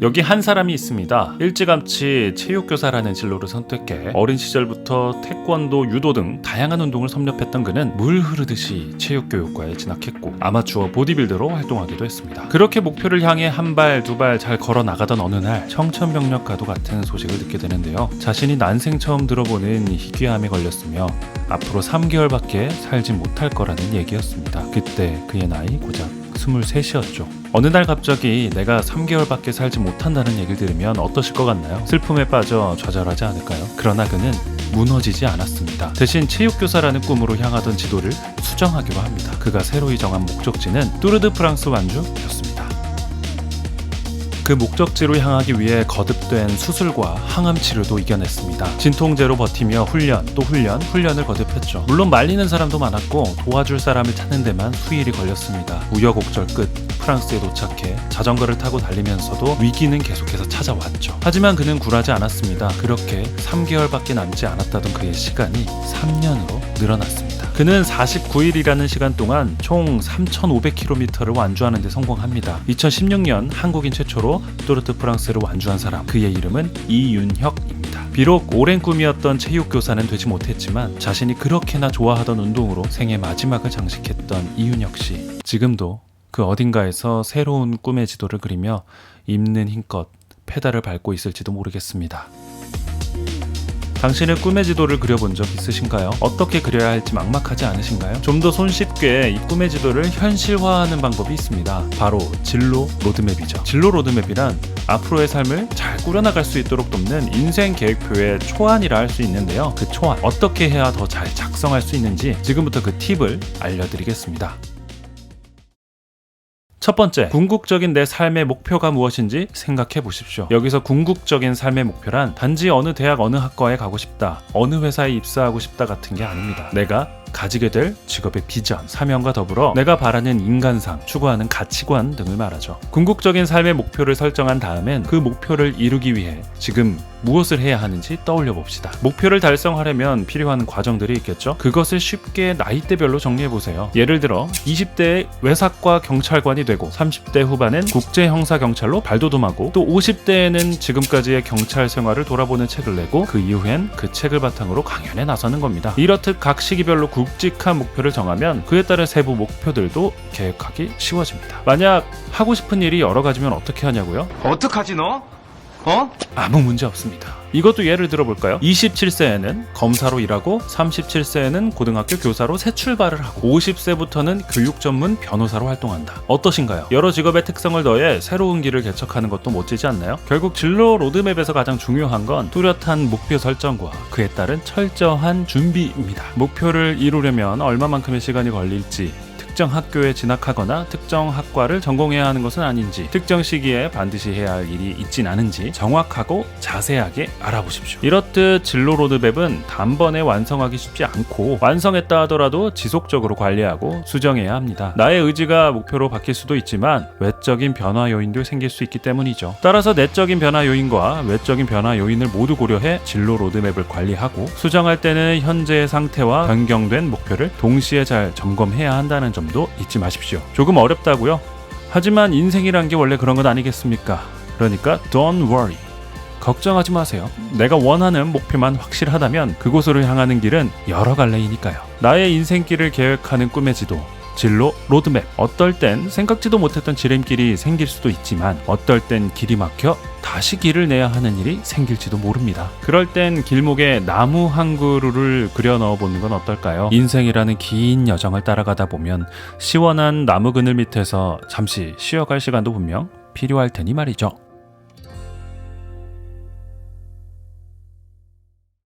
여기 한 사람이 있습니다. 일찌감치 체육교사라는 진로를 선택해 어린 시절부터 태권도, 유도 등 다양한 운동을 섭렵했던 그는 물 흐르듯이 체육교육과에 진학했고 아마추어 보디빌더로 활동하기도 했습니다. 그렇게 목표를 향해 한 발, 두 발 잘 걸어 나가던 어느 날 청천벽력과도 같은 소식을 듣게 되는데요. 자신이 난생 처음 들어보는 희귀암에 걸렸으며 앞으로 3개월밖에 살지 못할 거라는 얘기였습니다. 그때 그의 나이 고작 23이었죠. 어느 날 갑자기 내가 3개월밖에 살지 못한다는 얘기를 들으면 어떠실 것 같나요? 슬픔에 빠져 좌절하지 않을까요? 그러나 그는 무너지지 않았습니다. 대신 체육교사라는 꿈으로 향하던 지도를 수정하기로 합니다. 그가 새로이 정한 목적지는 뚜르드 프랑스 완주였습니다. 그 목적지로 향하기 위해 거듭된 수술과 항암 치료도 이겨냈습니다. 진통제로 버티며 훈련을 거듭했죠. 물론 말리는 사람도 많았고 도와줄 사람을 찾는 데만 수일이 걸렸습니다. 우여곡절 끝 프랑스에 도착해 자전거를 타고 달리면서도 위기는 계속해서 찾아왔죠. 하지만 그는 굴하지 않았습니다. 그렇게 3개월밖에 남지 않았다던 그의 시간이 3년으로 늘어났습니다. 그는 49일이라는 시간 동안 총 3,500km를 완주하는 데 성공합니다. 2016년 한국인 최초로 뚜르드 프랑스를 완주한 사람, 그의 이름은 이윤혁입니다. 비록 오랜 꿈이었던 체육교사는 되지 못했지만 자신이 그렇게나 좋아하던 운동으로 생애 마지막을 장식했던 이윤혁 씨. 지금도 그 어딘가에서 새로운 꿈의 지도를 그리며 입는 힘껏 페달을 밟고 있을지도 모르겠습니다. 당신은 꿈의 지도를 그려본 적 있으신가요? 어떻게 그려야 할지 막막하지 않으신가요? 좀 더 손쉽게 이 꿈의 지도를 현실화하는 방법이 있습니다. 바로 진로 로드맵이죠. 진로 로드맵이란 앞으로의 삶을 잘 꾸려나갈 수 있도록 돕는 인생 계획표의 초안이라 할 수 있는데요. 그 초안, 어떻게 해야 더 잘 작성할 수 있는지 지금부터 그 팁을 알려드리겠습니다. 첫 번째, 궁극적인 내 삶의 목표가 무엇인지 생각해 보십시오. 여기서 궁극적인 삶의 목표란 단지 어느 대학 어느 학과에 가고 싶다, 어느 회사에 입사하고 싶다 같은 게 아닙니다. 내가 가지게 될 직업의 비전, 사명과 더불어 내가 바라는 인간상, 추구하는 가치관 등을 말하죠. 궁극적인 삶의 목표를 설정한 다음엔 그 목표를 이루기 위해 지금 무엇을 해야 하는지 떠올려 봅시다. 목표를 달성하려면 필요한 과정들이 있겠죠? 그것을 쉽게 나이대별로 정리해 보세요. 예를 들어 20대에 외사과 경찰관이 되고 30대 후반엔 국제형사경찰로 발돋움하고 또 50대에는 지금까지의 경찰 생활을 돌아보는 책을 내고 그 이후엔 그 책을 바탕으로 강연에 나서는 겁니다. 이렇듯 각 시기별로 굵직한 목표를 정하면 그에 따른 세부 목표들도 계획하기 쉬워집니다. 만약 하고 싶은 일이 여러 가지면 어떻게 하냐고요? 어떡하지 너? 아무 문제 없습니다. 이것도 예를 들어볼까요? 27세에는 검사로 일하고 37세에는 고등학교 교사로 새 출발을 하고 50세부터는 교육 전문 변호사로 활동한다. 어떠신가요? 여러 직업의 특성을 더해 새로운 길을 개척하는 것도 멋지지 않나요? 결국 진로 로드맵에서 가장 중요한 건 뚜렷한 목표 설정과 그에 따른 철저한 준비입니다. 목표를 이루려면 얼마만큼의 시간이 걸릴지, 특정 학교에 진학하거나 특정 학과를 전공해야 하는 것은 아닌지, 특정 시기에 반드시 해야 할 일이 있진 않은지 정확하고 자세하게 알아보십시오. 이렇듯 진로 로드맵은 단번에 완성하기 쉽지 않고 완성했다 하더라도 지속적으로 관리하고 수정해야 합니다. 나의 의지가 목표로 바뀔 수도 있지만 외적인 변화 요인도 생길 수 있기 때문이죠. 따라서 내적인 변화 요인과 외적인 변화 요인을 모두 고려해 진로 로드맵을 관리하고 수정할 때는 현재의 상태와 변경된 목표를 동시에 잘 점검해야 한다는 점 도 잊지 마십시오. 조금 어렵다고요? 하지만 인생이란 게 원래 그런 것 아니겠습니까? 그러니까 don't worry. 걱정하지 마세요. 내가 원하는 목표만 확실하다면 그곳으로 향하는 길은 여러 갈래이니까요. 나의 인생길을 계획하는 꿈의 지도, 진로 로드맵. 어떨 땐 생각지도 못했던 지름길이 생길 수도 있지만 어떨 땐 길이 막혀 다시 길을 내야 하는 일이 생길지도 모릅니다. 그럴 땐 길목에 나무 한 그루를 그려 넣어보는 건 어떨까요? 인생이라는 긴 여정을 따라가다 보면 시원한 나무 그늘 밑에서 잠시 쉬어갈 시간도 분명 필요할 테니 말이죠.